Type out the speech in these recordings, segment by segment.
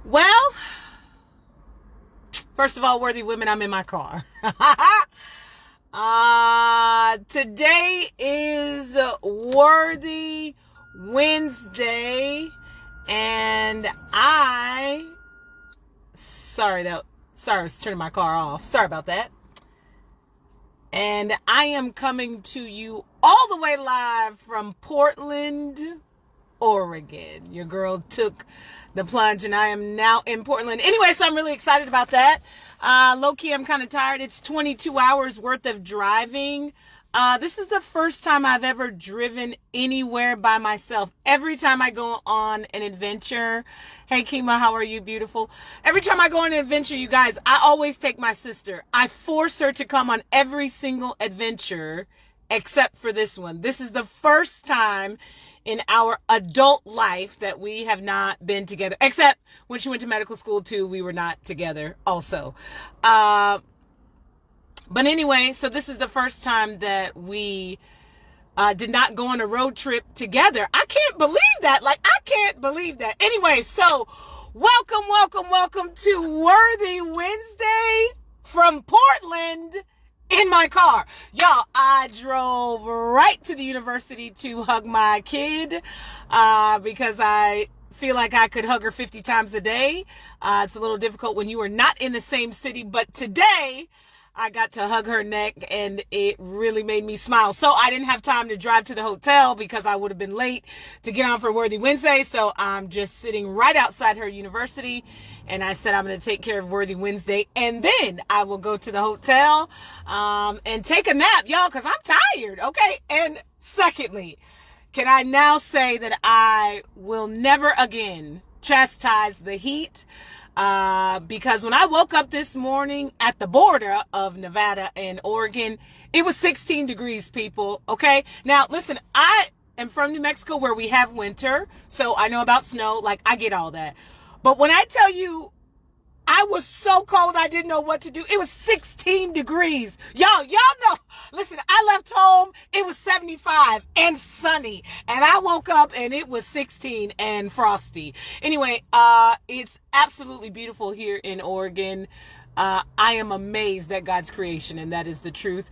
Well, first of all, worthy women, I'm in my car. Today is Worthy Wednesday, and sorry, I was turning my car off. Sorry about that. And I am coming to you all the way live from Portland, Oregon. Your girl took the plunge and I am now in Portland. Anyway, so I'm really excited about that. Low-key, I'm kind of tired. It's 22 hours worth of driving. This is the first time I've ever driven anywhere by myself. Every time I go on an adventure, hey Kima, how are you, beautiful? Every time I go on an adventure, you guys, I always take my sister. I force her to come on every single adventure except for this one. This is the first time in our adult life that we have not been together, except when she went to medical school too, we were not together also. But anyway, so this is the first time that we did not go on a road trip together. I can't believe that. I can't believe that. Anyway, so welcome to Worthy Wednesday from Portland in my car. Y'all, I drove right to the university to hug my kid because I feel like I could hug her 50 times a day. It's a little difficult when you are not in the same city, but today I got to hug her neck and it really made me smile. So I didn't have time to drive to the hotel because I would have been late to get on for Worthy Wednesday. So I'm just sitting right outside her university and I said I'm going to take care of Worthy Wednesday and then I will go to the hotel and take a nap, y'all, because I'm tired. Okay. And secondly, can I now say that I will never again chastise the heat? Because when I woke up this morning at the border of Nevada and Oregon, it was 16 degrees, people. Okay. Now, listen, I am from New Mexico where we have winter. So I know about snow. I get all that. But when I tell you, I was so cold, I didn't know what to do. It was 16 degrees. Y'all know. Listen, I left home. It was 75 and sunny. And I woke up and it was 16 and frosty. Anyway, it's absolutely beautiful here in Oregon. I am amazed at God's creation, and that is the truth.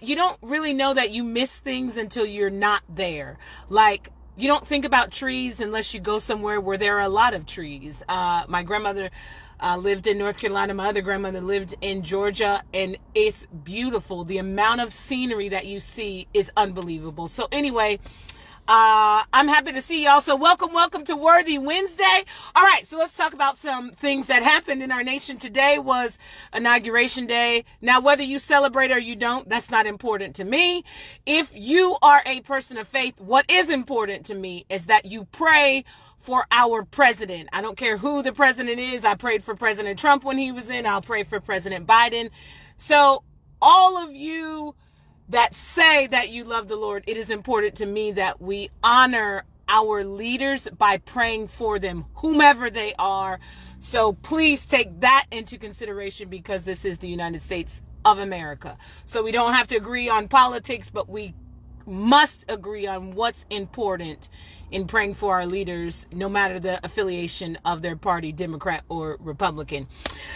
You don't really know that you miss things until you're not there. You don't think about trees unless you go somewhere where there are a lot of trees. My grandmother lived in North Carolina. My other grandmother lived in Georgia, and it's beautiful. The amount of scenery that you see is unbelievable. So anyway, I'm happy to see y'all. So welcome to Worthy Wednesday. All right, so let's talk about some things that happened in our nation. Today was Inauguration Day. Now, whether you celebrate or you don't, that's not important to me. If you are a person of faith, what is important to me is that you pray for our president. I don't care who the president is. I prayed for President Trump when he was in. I'll pray for President Biden. So all of you that say that you love the Lord, it is important to me that we honor our leaders by praying for them, whomever they are. So please take that into consideration because this is the United States of America. So we don't have to agree on politics, but we must agree on what's important in praying for our leaders, no matter the affiliation of their party, Democrat or Republican.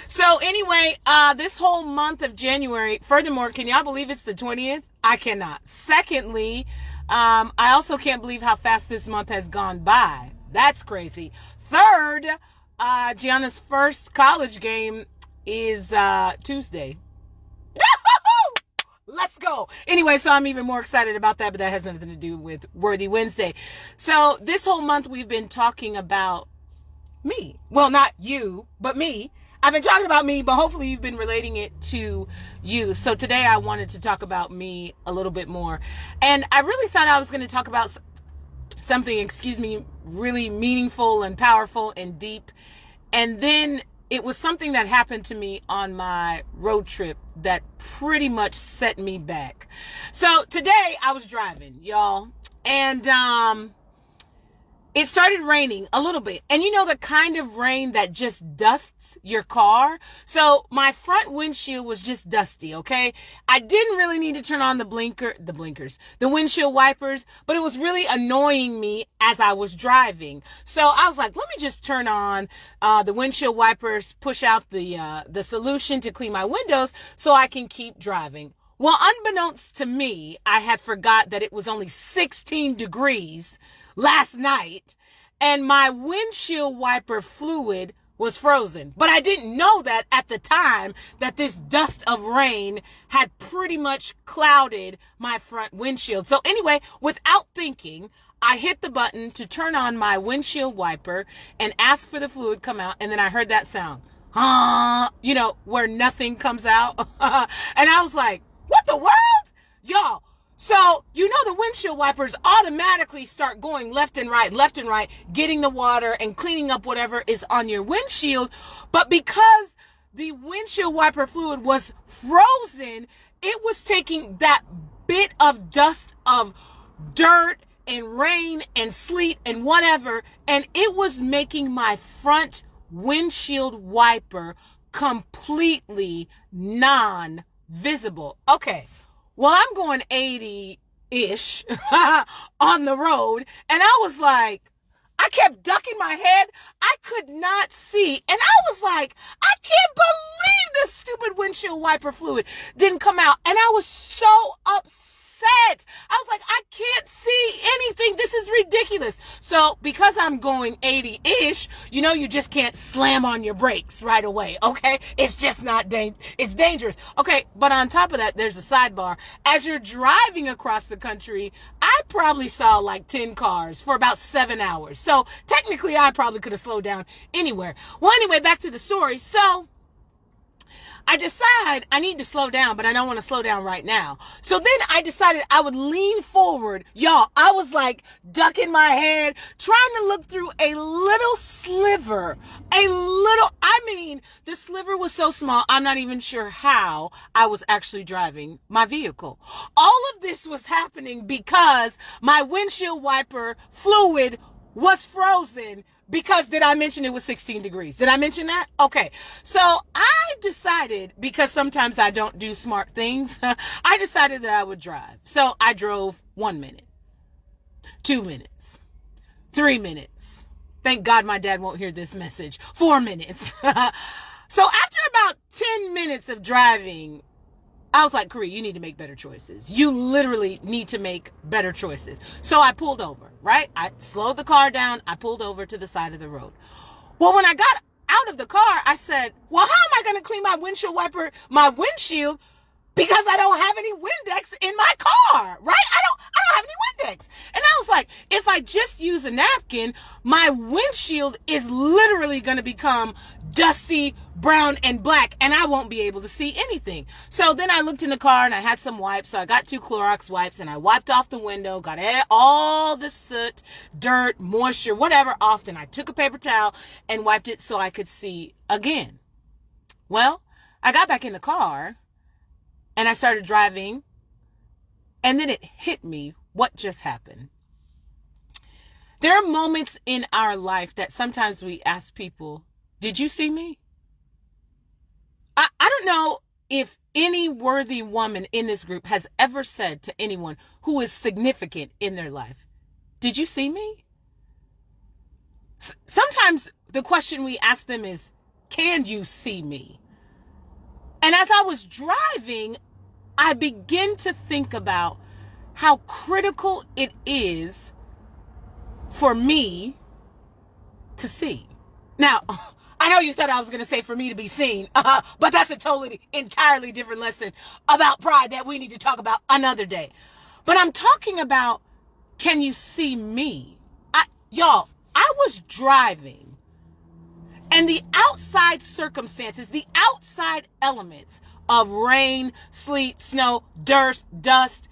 So anyway, this whole month of January, furthermore, can y'all believe it's the 20th? I cannot. Secondly, I also can't believe how fast this month has gone by. That's crazy. Third, Gianna's first college game is Tuesday. Let's go. Anyway, so I'm even more excited about that, but that has nothing to do with Worthy Wednesday. So this whole month we've been talking about me. Well, not you, but me. I've been talking about me, but hopefully you've been relating it to you. So today I wanted to talk about me a little bit more. And I really thought I was going to talk about something, really meaningful and powerful and deep. And then it was something that happened to me on my road trip that pretty much set me back. So today I was driving, y'all, and it started raining a little bit. And you know the kind of rain that just dusts your car? So my front windshield was just dusty, okay? I didn't really need to turn on the windshield wipers, but it was really annoying me as I was driving. So I was like, let me just turn on the windshield wipers, push out the solution to clean my windows so I can keep driving. Well, unbeknownst to me, I had forgot that it was only 16 degrees last night and my windshield wiper fluid was frozen. But I didn't know that at the time that this dust of rain had pretty much clouded my front windshield. So anyway, without thinking, I hit the button to turn on my windshield wiper and ask for the fluid come out. And then I heard that sound, where nothing comes out. And I was like, what the world? Y'all. So, the windshield wipers automatically start going left and right, getting the water and cleaning up whatever is on your windshield. But because the windshield wiper fluid was frozen, it was taking that bit of dust of dirt and rain and sleet and whatever, and it was making my front windshield wiper completely non-visible. Okay. Well, I'm going 80-ish on the road, and I was like, I kept ducking my head. I could not see, and I was like, I can't believe this stupid windshield wiper fluid didn't come out, and I was so upset. I was like, I can't see anything. This is ridiculous. So because I'm going 80-ish, you just can't slam on your brakes right away. Okay. It's just not it's dangerous. Okay. But on top of that, there's a sidebar. As you're driving across the country, I probably saw like 10 cars for about 7 hours. So technically I probably could have slowed down anywhere. Well, anyway, back to the story. So I decide I need to slow down, but I don't want to slow down right now. So then I decided I would lean forward. Y'all, I was like ducking my head, trying to look through a little sliver. The sliver was so small, I'm not even sure how I was actually driving my vehicle. All of this was happening because my windshield wiper fluid was frozen. Because did I mention it was 16 degrees? Did I mention that? Okay. So I decided, because sometimes I don't do smart things, I decided that I would drive. So I drove 1 minute, 2 minutes, 3 minutes. Thank God my dad won't hear this message. 4 minutes. So after about 10 minutes of driving, I was like, Karee, you need to make better choices. You literally need to make better choices. So I pulled over, right? I slowed the car down. I pulled over to the side of the road. Well, when I got out of the car, I said, well, how am I going to clean my windshield, because I don't have any Windex in my car, right? I don't have any Windex. And I was like, if I just use a napkin, my windshield is literally going to become dusty, brown, and black, and I won't be able to see anything. So then I looked in the car and I had some wipes. So I got 2 Clorox wipes and I wiped off the window, got all the soot, dirt, moisture, whatever off. Then I took a paper towel and wiped it so I could see again. Well, I got back in the car and I started driving, and then it hit me what just happened. There are moments in our life that sometimes we ask people, did you see me? I don't know if any worthy woman in this group has ever said to anyone who is significant in their life, did you see me? Sometimes the question we ask them is, can you see me? And as I was driving, I begin to think about how critical it is for me to see. Now, I know you thought I was going to say for me to be seen, but that's a entirely different lesson about pride that we need to talk about another day. But I'm talking about, can you see me? Y'all, I was driving, and the outside circumstances, the outside elements of rain, sleet, snow, dirt, dust,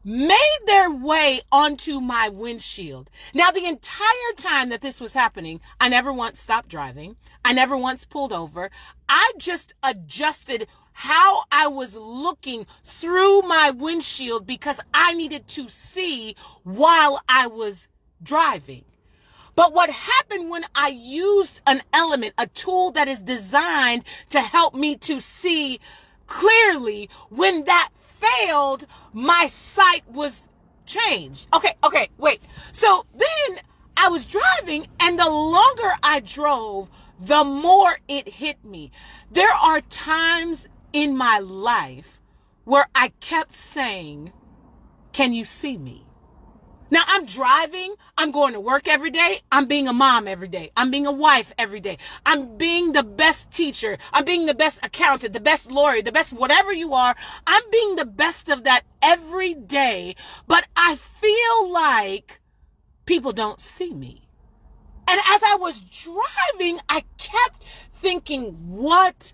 made their way onto my windshield. Now, the entire time that this was happening, I never once stopped driving. I never once pulled over. I just adjusted how I was looking through my windshield because I needed to see while I was driving. But what happened when I used an element, a tool that is designed to help me to see clearly, when that failed, my sight was changed. Okay, wait. So then I was driving, and the longer I drove, the more it hit me. There are times in my life where I kept saying, can you see me? Now I'm driving, I'm going to work every day, I'm being a mom every day, I'm being a wife every day, I'm being the best teacher, I'm being the best accountant, the best lawyer, the best whatever you are, I'm being the best of that every day, but I feel like people don't see me. And as I was driving, I kept thinking, what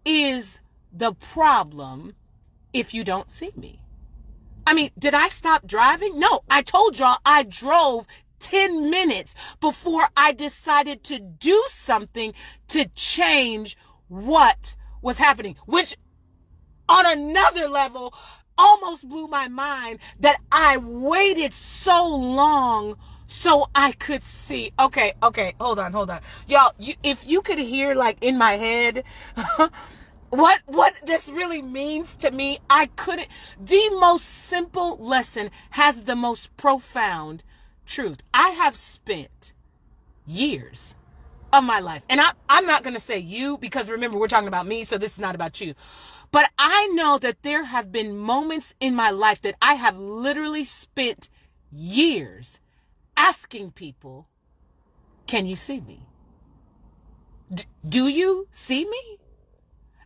is the problem if you don't see me? I mean, did I stop driving? No, I told y'all I drove 10 minutes before I decided to do something to change what was happening, which on another level almost blew my mind that I waited so long so I could see. Okay, hold on. Y'all, if you could hear like in my head what this really means to me, I couldn't. The most simple lesson has the most profound truth. I have spent years of my life, and I'm not going to say you, because remember, we're talking about me, so this is not about you. But I know that there have been moments in my life that I have literally spent years asking people, can you see me? Do you see me?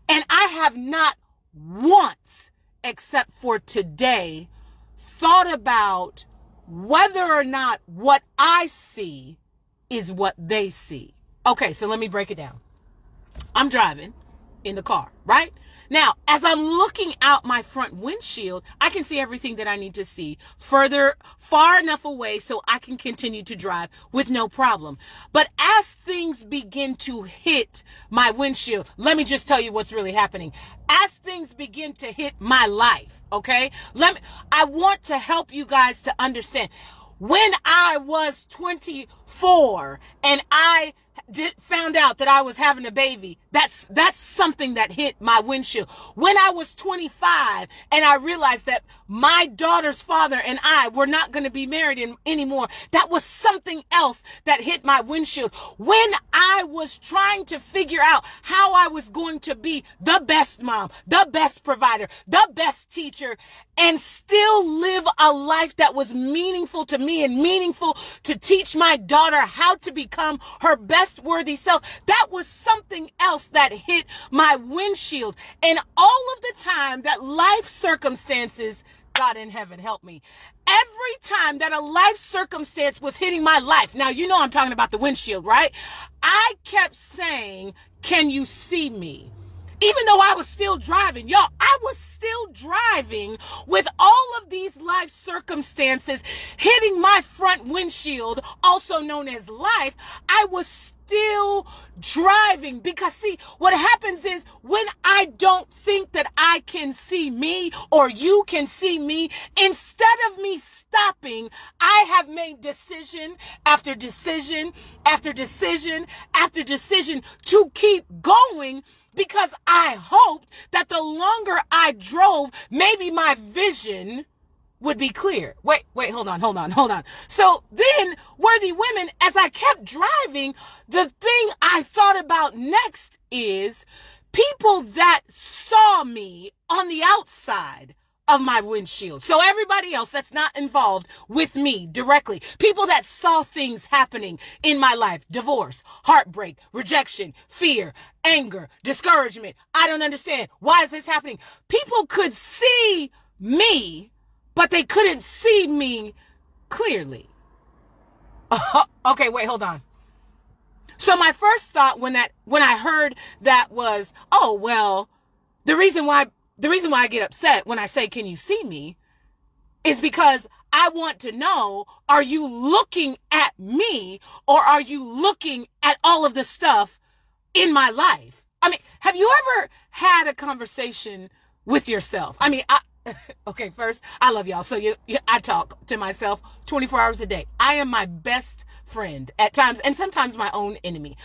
And I have not once, except for today, thought about whether or not what I see is what they see. Okay, so let me break it down. I'm driving in the car, right? Now, as I'm looking out my front windshield, I can see everything that I need to see far enough away so I can continue to drive with no problem. But as things begin to hit my windshield, let me just tell you what's really happening. As things begin to hit my life, okay? I want to help you guys to understand. When I was 24 and I found out that I was having a baby, that's something that hit my windshield. When I was 25 and I realized that my daughter's father and I were not going to be married anymore, that was something else that hit my windshield. When I was trying to figure out how I was going to be the best mom, the best provider, the best teacher, and still live a life that was meaningful to me and meaningful to teach my daughter how to become her best worthy self, that was something else that hit my windshield. And all of the time that life circumstances, God in heaven, help me, every time that a life circumstance was hitting my life, now you know I'm talking about the windshield, right? I kept saying, can you see me? Even though I was still driving, y'all, I was still driving with all of these life circumstances hitting my front windshield, also known as life. I was still driving because, see, what happens is when I don't think that I can see me or you can see me, instead of me stopping, I have made decision after decision after decision after decision to keep going, because I hoped that the longer I drove, maybe my vision would be clear. Wait, hold on. So then, worthy women, as I kept driving, the thing I thought about next is people that saw me on the outside of my windshield. So everybody else that's not involved with me directly, people that saw things happening in my life, divorce, heartbreak, rejection, fear, anger, discouragement. I don't understand. Why is this happening? People could see me, but they couldn't see me clearly. Okay, wait, hold on. So my first thought when I heard that was, oh, well, the reason why I get upset when I say, can you see me, is because I want to know, are you looking at me or are you looking at all of the stuff in my life? I mean, have you ever had a conversation with yourself? I mean, Okay, first, I love y'all. So I talk to myself 24 hours a day. I am my best friend at times, and sometimes my own enemy.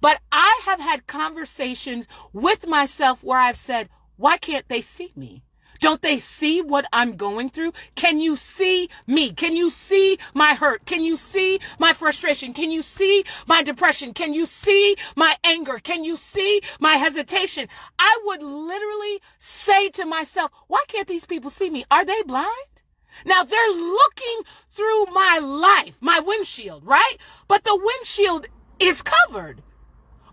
But I have had conversations with myself where I've said, why can't they see me? Don't they see what I'm going through? Can you see me? Can you see my hurt? Can you see my frustration? Can you see my depression? Can you see my anger? Can you see my hesitation? I would literally say to myself, why can't these people see me? Are they blind? Now they're looking through my life, my windshield, right? But the windshield is covered.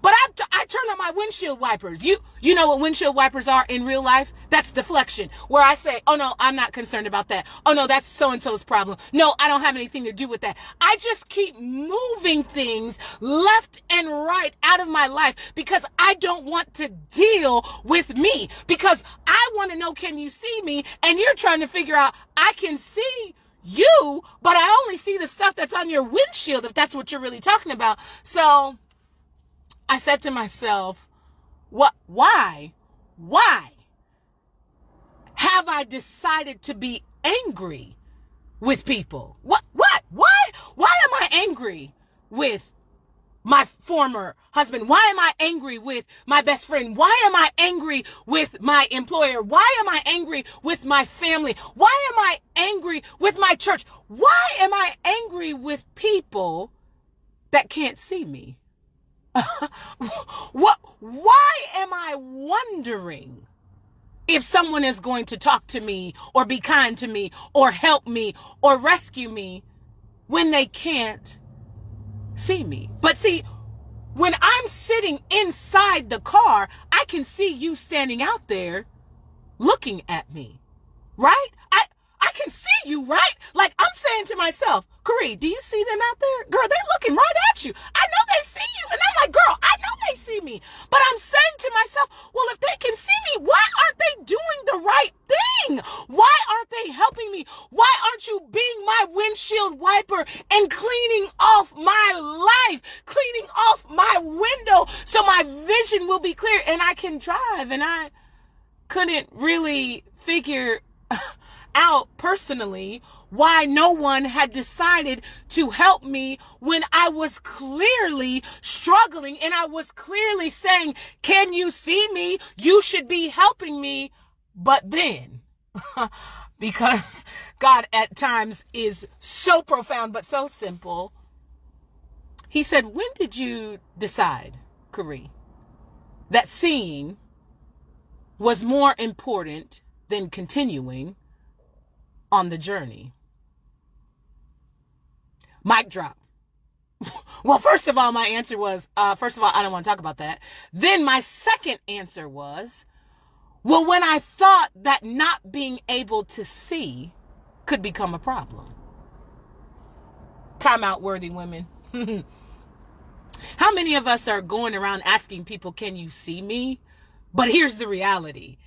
But I turn on my windshield wipers. You know what windshield wipers are in real life? That's deflection. Where I say, oh no, I'm not concerned about that. Oh no, that's so-and-so's problem. No, I don't have anything to do with that. I just keep moving things left and right out of my life because I don't want to deal with me. Because I want to know, can you see me? And you're trying to figure out, I can see you, but I only see the stuff that's on your windshield, if that's what you're really talking about. So I said to myself, why have I decided to be angry with people? Why am I angry with my former husband? Why am I angry with my best friend? Why am I angry with my employer? Why am I angry with my family? Why am I angry with my church? Why am I angry with people that can't see me? Why am I wondering if someone is going to talk to me or be kind to me or help me or rescue me when they can't see me? But see, when I'm sitting inside the car, I can see you standing out there looking at me, right? I can see you, right? Like I'm saying to myself, Corey, do you see them out there? Girl, they're looking right at you. I know they see you. And I'm like, girl, I know they see me. But I'm saying to myself, well, if they can see me, why aren't they doing the right thing? Why aren't they helping me? Why aren't you being my windshield wiper and cleaning off my life, cleaning off my window so my vision will be clear and I can drive? And I couldn't really figure out personally why no one had decided to help me when I was clearly struggling and I was clearly saying, can you see me? You should be helping me. But then, because God at times is so profound but so simple, he said, when did you decide, Corey, that seeing was more important than continuing on the journey? Mic drop. Well, first of all, my answer was, I don't want to talk about that. Then my second answer was, well, when I thought that not being able to see could become a problem. Time out, worthy women. How many of us are going around asking people, can you see me? But here's the reality.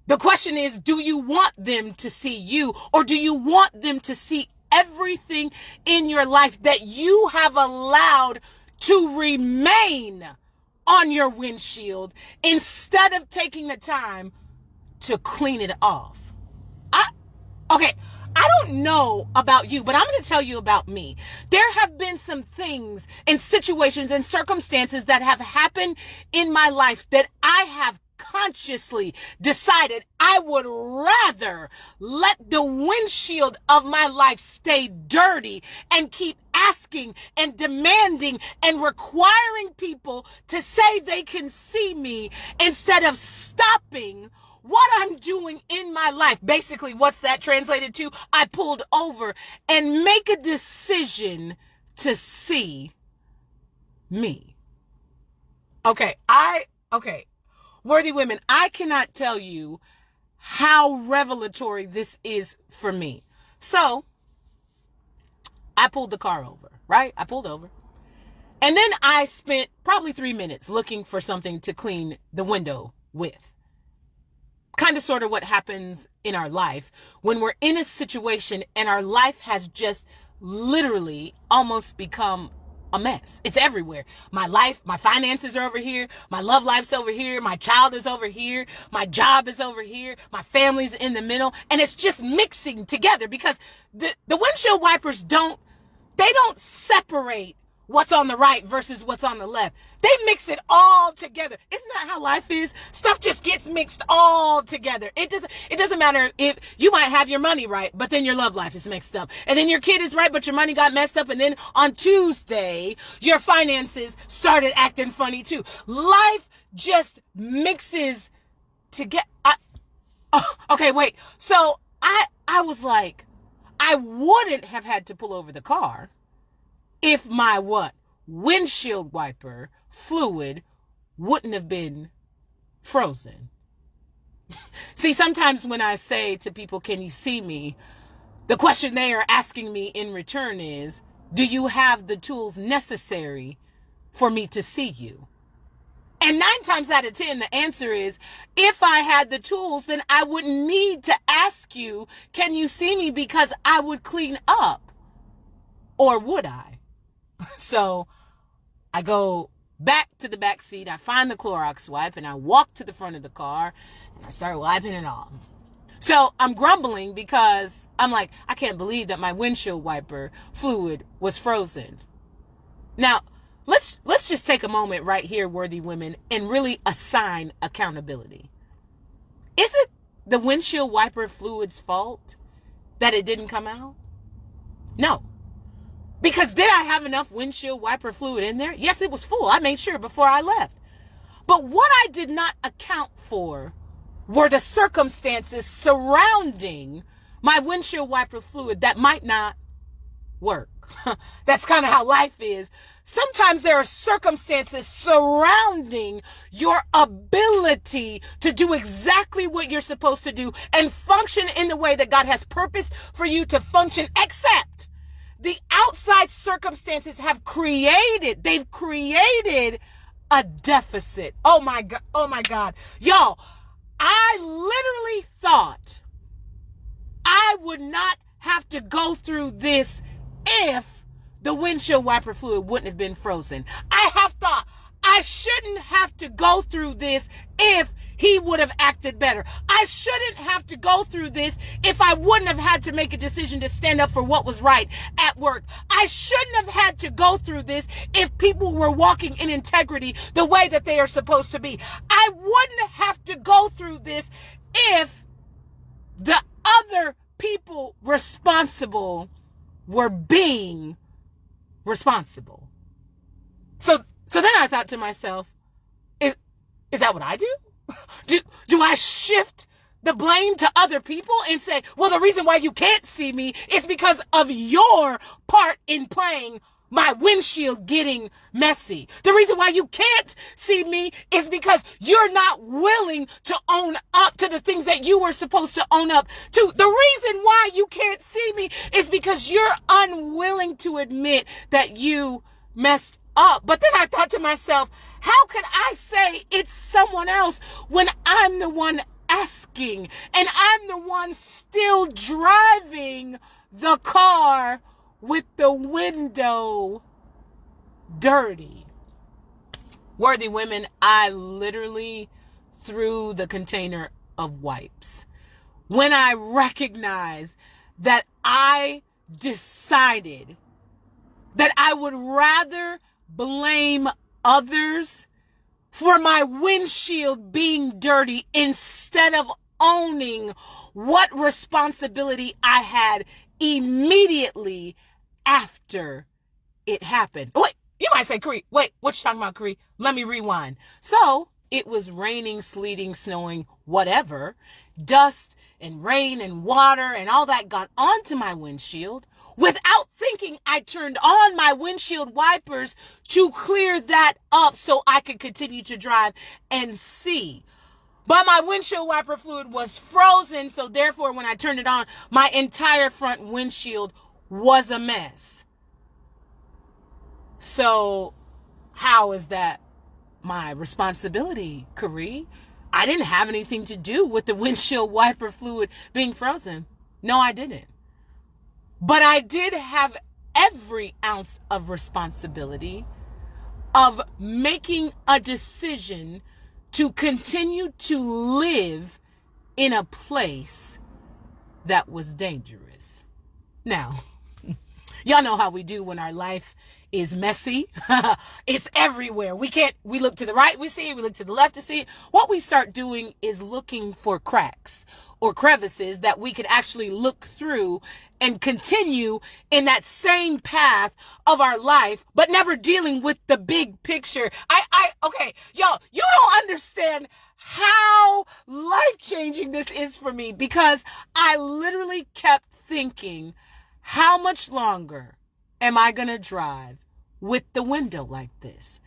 The question is, do you want them to see you, or do you want them to see everything in your life that you have allowed to remain on your windshield instead of taking the time to clean it off? I don't know about you, but I'm going to tell you about me. There have been some things and situations and circumstances that have happened in my life that I have consciously decided I would rather let the windshield of my life stay dirty and keep asking and demanding and requiring people to say they can see me instead of stopping what I'm doing in my life. Basically, what's that translated to? I pulled over and make a decision to see me. Okay. Worthy women, I cannot tell you how revelatory this is for me. So I pulled the car over, right? I pulled over. And then I spent probably 3 minutes looking for something to clean the window with. Kind of sort of what happens in our life when we're in a situation and our life has just literally almost become a mess. It's everywhere. My life, my finances are over here. My love life's over here. My child is over here. My job is over here. My family's in the middle. And it's just mixing together because the windshield wipers don't separate what's on the right versus what's on the left. They mix it all together. Isn't that how life is? Stuff just gets mixed all together. It doesn't matter if you might have your money right, but then your love life is mixed up. And then your kid is right, but your money got messed up. And then on Tuesday, your finances started acting funny too. Life just mixes together. Okay, wait. So I was like, I wouldn't have had to pull over the car if my windshield wiper fluid wouldn't have been frozen. See, sometimes when I say to people, can you see me? The question they are asking me in return is, do you have the tools necessary for me to see you? And 9 times out of 10, the answer is, if I had the tools, then I wouldn't need to ask you, can you see me? Because I would clean up. Or would I? So I go back to the back seat. I find the Clorox wipe and I walk to the front of the car and I start wiping it off. So I'm grumbling because I'm like, I can't believe that my windshield wiper fluid was frozen. Now, let's just take a moment right here, worthy women, and really assign accountability. Is it the windshield wiper fluid's fault that it didn't come out? No. Because did I have enough windshield wiper fluid in there? Yes, it was full. I made sure before I left. But what I did not account for were the circumstances surrounding my windshield wiper fluid that might not work. That's kind of how life is. Sometimes there are circumstances surrounding your ability to do exactly what you're supposed to do and function in the way that God has purposed for you to function, except the outside circumstances they've created a deficit. Oh my God. Y'all, I literally thought I would not have to go through this if the windshield wiper fluid wouldn't have been frozen. I have thought I shouldn't have to go through this if he would have acted better. I shouldn't have to go through this if I wouldn't have had to make a decision to stand up for what was right at work. I shouldn't have had to go through this if people were walking in integrity the way that they are supposed to be. I wouldn't have to go through this if the other people responsible were being responsible. So then I thought to myself, is that what I do? Do I shift the blame to other people and say, well, the reason why you can't see me is because of your part in playing my windshield getting messy. The reason why you can't see me is because you're not willing to own up to the things that you were supposed to own up to. The reason why you can't see me is because you're unwilling to admit that you messed up. But then I thought to myself, how could I say it's someone else when I'm the one asking and I'm the one still driving the car with the window dirty? Worthy women, I literally threw the container of wipes when I recognized that I decided that I would rather blame others for my windshield being dirty instead of owning what responsibility I had immediately after it happened. Wait, you might say, Cree, wait, what you talking about, Cree? Let me rewind. So it was raining, sleeting, snowing, whatever. Dust and rain and water and all that got onto my windshield. Without thinking, I turned on my windshield wipers to clear that up so I could continue to drive and see. But my windshield wiper fluid was frozen, so therefore when I turned it on, my entire front windshield was a mess. So how is that my responsibility, Karee? I didn't have anything to do with the windshield wiper fluid being frozen. No, I didn't. But I did have every ounce of responsibility of making a decision to continue to live in a place that was dangerous. Now, y'all know how we do when our life is messy. It's everywhere. We look to the right, we see it. We look to the left to see it. What we start doing is looking for cracks or crevices that we could actually look through and continue in that same path of our life, but never dealing with the big picture. Okay, y'all, you don't understand how life-changing this is for me, because I literally kept thinking, how much longer am I going to drive with the window like this?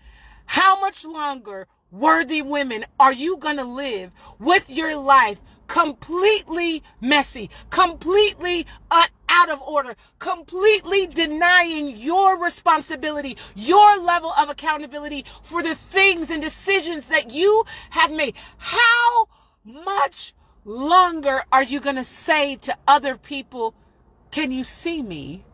How much longer, worthy women, are you going to live with your life completely messy, completely out of order, completely denying your responsibility, your level of accountability for the things and decisions that you have made? How much longer are you going to say to other people, can you see me?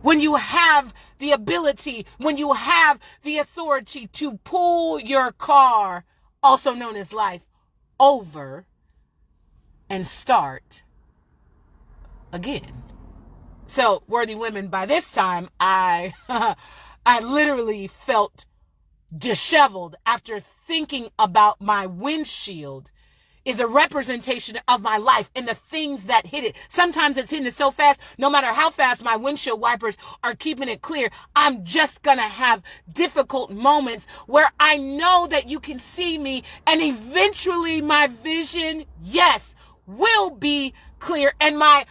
When you have the ability, when you have the authority to pull your car, also known as life, over and start again. So, worthy women, by this time, I literally felt disheveled after thinking about my windshield is a representation of my life and the things that hit it. Sometimes it's hitting it so fast, no matter how fast my windshield wipers are keeping it clear, I'm just gonna have difficult moments where I know that you can see me, and eventually my vision, yes, will be clear, and my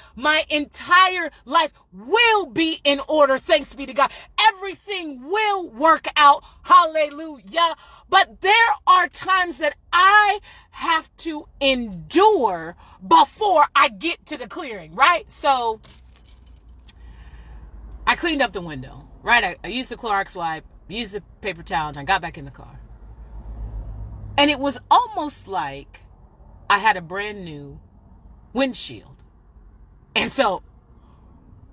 entire life will be in order. Thanks be to God. Everything will work out. Hallelujah. But there are times that I have to endure before I get to the clearing, right? So I cleaned up the window, right? I used the Clorox wipe, used the paper towel, and I got back in the car. And it was almost like I had a brand new windshield. And so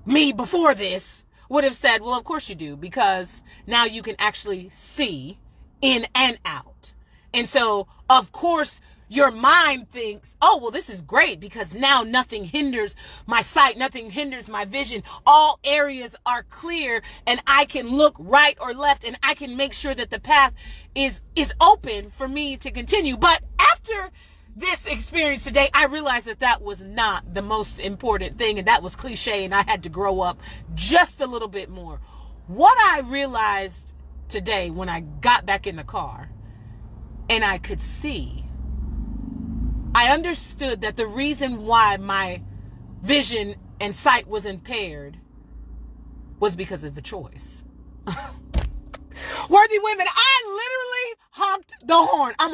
me before this would have said, well, of course you do, because now you can actually see in and out. And so, of course, your mind thinks, oh, well, this is great, because now nothing hinders my sight, nothing hinders my vision. All areas are clear, and I can look right or left, and I can make sure that the path is open for me to continue. But after this experience today, I realized that that was not the most important thing, and that was cliche, and I had to grow up just a little bit more. What I realized today when I got back in the car and I could see, I understood that the reason why my vision and sight was impaired was because of the choice. Worthy women, I literally honked the horn. I'm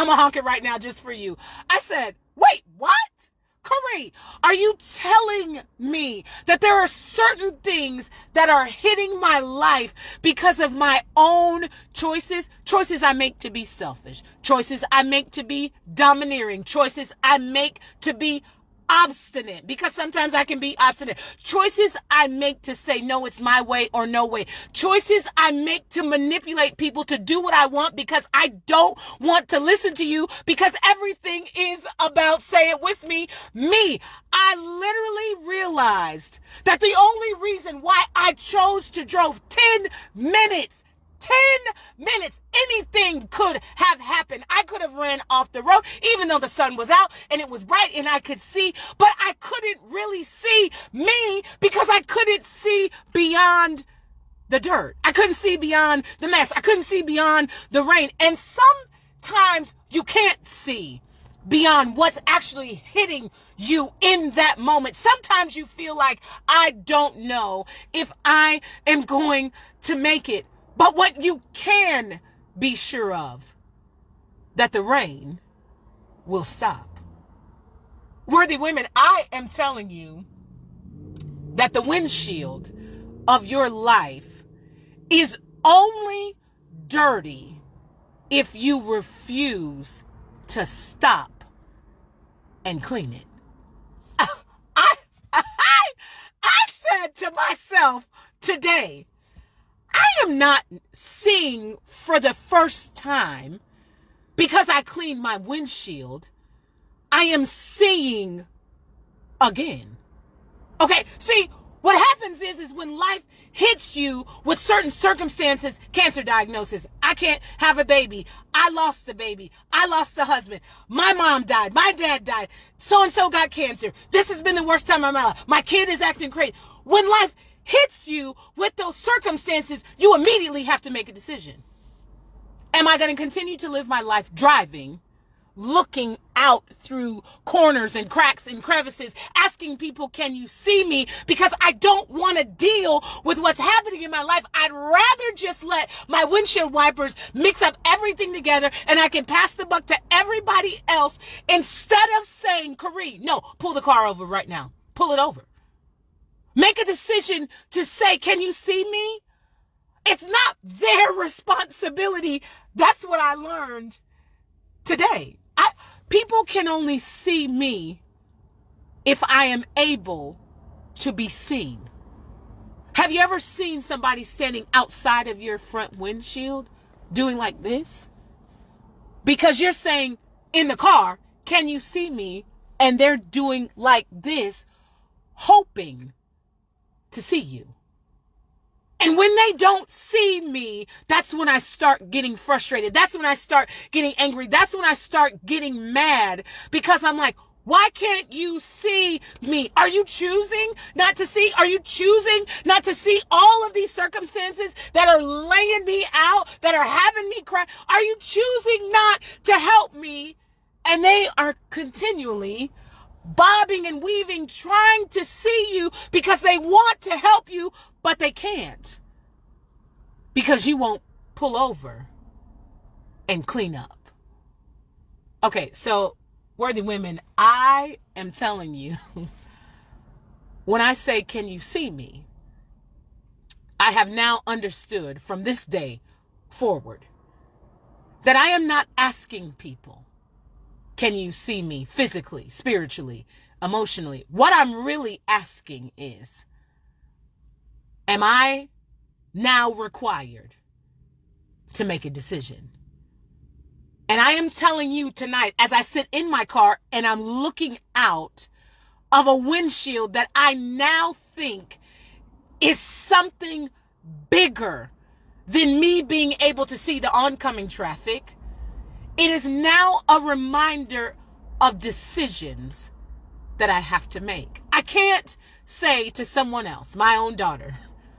a honk it right now just for you. I said, wait, what? Corey, are you telling me that there are certain things that are hitting my life because of my own choices? Choices I make to be selfish. Choices I make to be domineering. Choices I make to be obstinate, because sometimes I can be obstinate. Choices I make to say, no, it's my way or no way. Choices I make to manipulate people to do what I want because I don't want to listen to you, because everything is about, say it with me, me. I literally realized that the only reason why I chose to drive 10 minutes, anything could have happened. I could have ran off the road, even though the sun was out and it was bright and I could see, but I couldn't really see me because I couldn't see beyond the dirt. I couldn't see beyond the mess. I couldn't see beyond the rain. And sometimes you can't see beyond what's actually hitting you in that moment. Sometimes you feel like, I don't know if I am going to make it. But what you can be sure of, that the rain will stop. Worthy women, I am telling you that the windshield of your life is only dirty if you refuse to stop and clean it. I said to myself today, I am not seeing for the first time because I cleaned my windshield. I am seeing again. Okay, see, what happens is when life hits you with certain circumstances, cancer diagnosis, I can't have a baby, I lost a baby, I lost a husband, my mom died, my dad died, so-and-so got cancer, this has been the worst time of my life, my kid is acting crazy. When life hits you with those circumstances, you immediately have to make a decision. Am I going to continue to live my life driving, looking out through corners and cracks and crevices, asking people, can you see me? Because I don't want to deal with what's happening in my life. I'd rather just let my windshield wipers mix up everything together and I can pass the buck to everybody else instead of saying, Karee, no, pull the car over right now. Pull it over. Make a decision to say, can you see me? It's not their responsibility. That's what I learned today. People can only see me if I am able to be seen. Have you ever seen somebody standing outside of your front windshield doing like this? Because you're saying in the car, can you see me? And they're doing like this, hoping to see you. And when they don't see me, that's when I start getting frustrated. That's when I start getting angry. That's when I start getting mad because I'm like, why can't you see me? Are you choosing not to see? Are you choosing not to see all of these circumstances that are laying me out, that are having me cry? Are you choosing not to help me? And they are continually bobbing and weaving, trying to see you because they want to help you, but they can't because you won't pull over and clean up. Okay, so worthy women, I am telling you, when I say, can you see me? I have now understood from this day forward that I am not asking people, can you see me physically, spiritually, emotionally? What I'm really asking is, am I now required to make a decision? And I am telling you tonight, as I sit in my car and I'm looking out of a windshield that I now think is something bigger than me being able to see the oncoming traffic, it is now a reminder of decisions that I have to make. I can't say to someone else, my own daughter,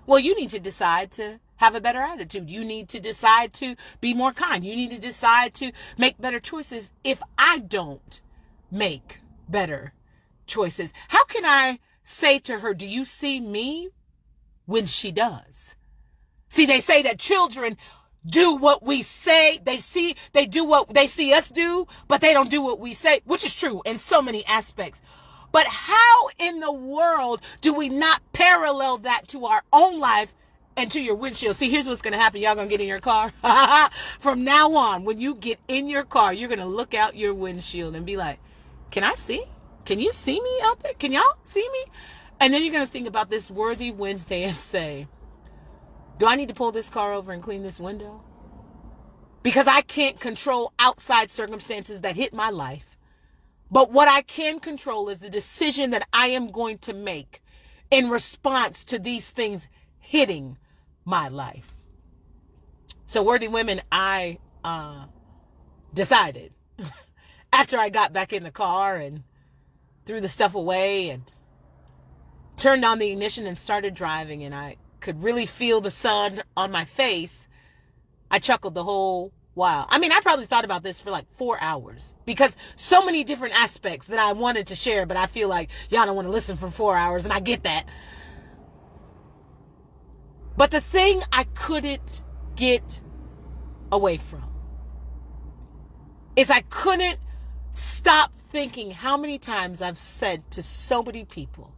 well, you need to decide to have a better attitude. You need to decide to be more kind. You need to decide to make better choices if I don't make better choices. How can I say to her, do you see me, when she does? See, they say that children do what we say. They do what they see us do, but they don't do what we say, which is true in so many aspects. But how in the world do we not parallel that to our own life and to your windshield? See, here's what's going to happen. Y'all going to get in your car. From now on, when you get in your car, you're going to look out your windshield and be like, can I see? Can you see me out there? Can y'all see me? And then you're going to think about this worthy Wednesday and say, do I need to pull this car over and clean this window? Because I can't control outside circumstances that hit my life. But what I can control is the decision that I am going to make in response to these things hitting my life. So worthy women, I decided after I got back in the car and threw the stuff away and turned on the ignition and started driving, and I could really feel the sun on my face, I chuckled the whole while. I mean, I probably thought about this for like 4 hours because so many different aspects that I wanted to share, but I feel like y'all don't want to listen for 4 hours, and I get that. But the thing I couldn't get away from is I couldn't stop thinking how many times I've said to so many people,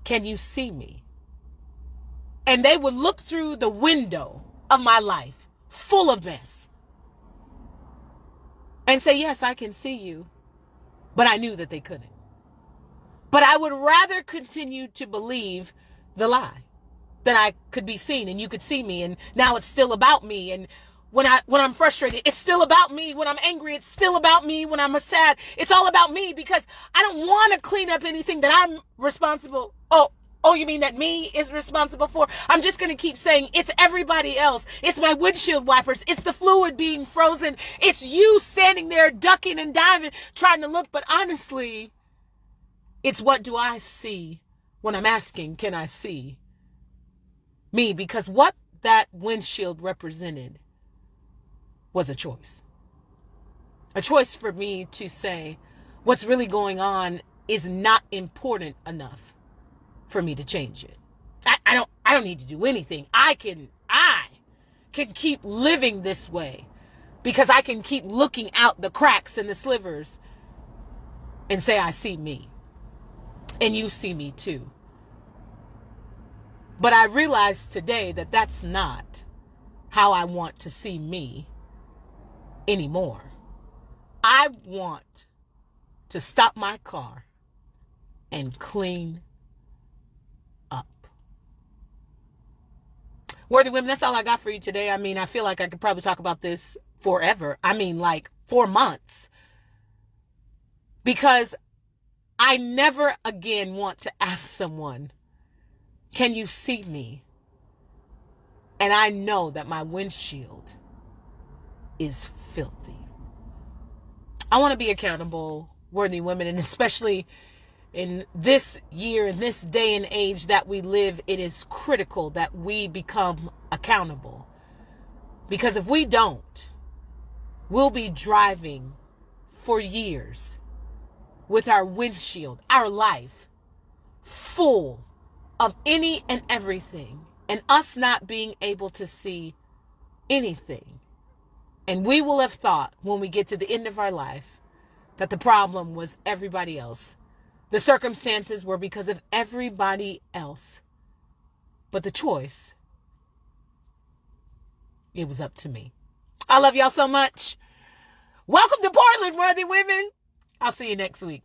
can you see me? And they would look through the window of my life, full of mess, and say, yes, I can see you. But I knew that they couldn't. But I would rather continue to believe the lie. then I could be seen and you could see me. And now it's still about me. And when I'm frustrated, it's still about me. When I'm angry, it's still about me. When I'm sad, it's all about me, because I don't want to clean up anything that I'm responsible. Oh, you mean that me is responsible for? I'm just going to keep saying it's everybody else. It's my windshield wipers. It's the fluid being frozen. It's you standing there ducking and diving, trying to look. But honestly, it's what do I see when I'm asking, can I see me? Because what that windshield represented was a choice. A choice for me to say what's really going on is not important enough for me to change it. I don't need to do anything. I can keep living this way, because I can keep looking out the cracks and the slivers and say, I see me and you see me too. But I realized today that that's not how I want to see me anymore. I want to stop my car and clean up. Worthy women, that's all I got for you today. I mean, I feel like I could probably talk about this forever. I mean, like 4 months. Because I never again want to ask someone, can you see me? And I know that my windshield is filthy. I want to be accountable, worthy women, and especially in this year, in this day and age that we live, it is critical that we become accountable. Because if we don't, we'll be driving for years with our windshield, our life, full of any and everything, and us not being able to see anything. And we will have thought when we get to the end of our life that the problem was everybody else. The circumstances were because of everybody else. But the choice, it was up to me. I love y'all so much. Welcome to Portland, worthy women. I'll see you next week.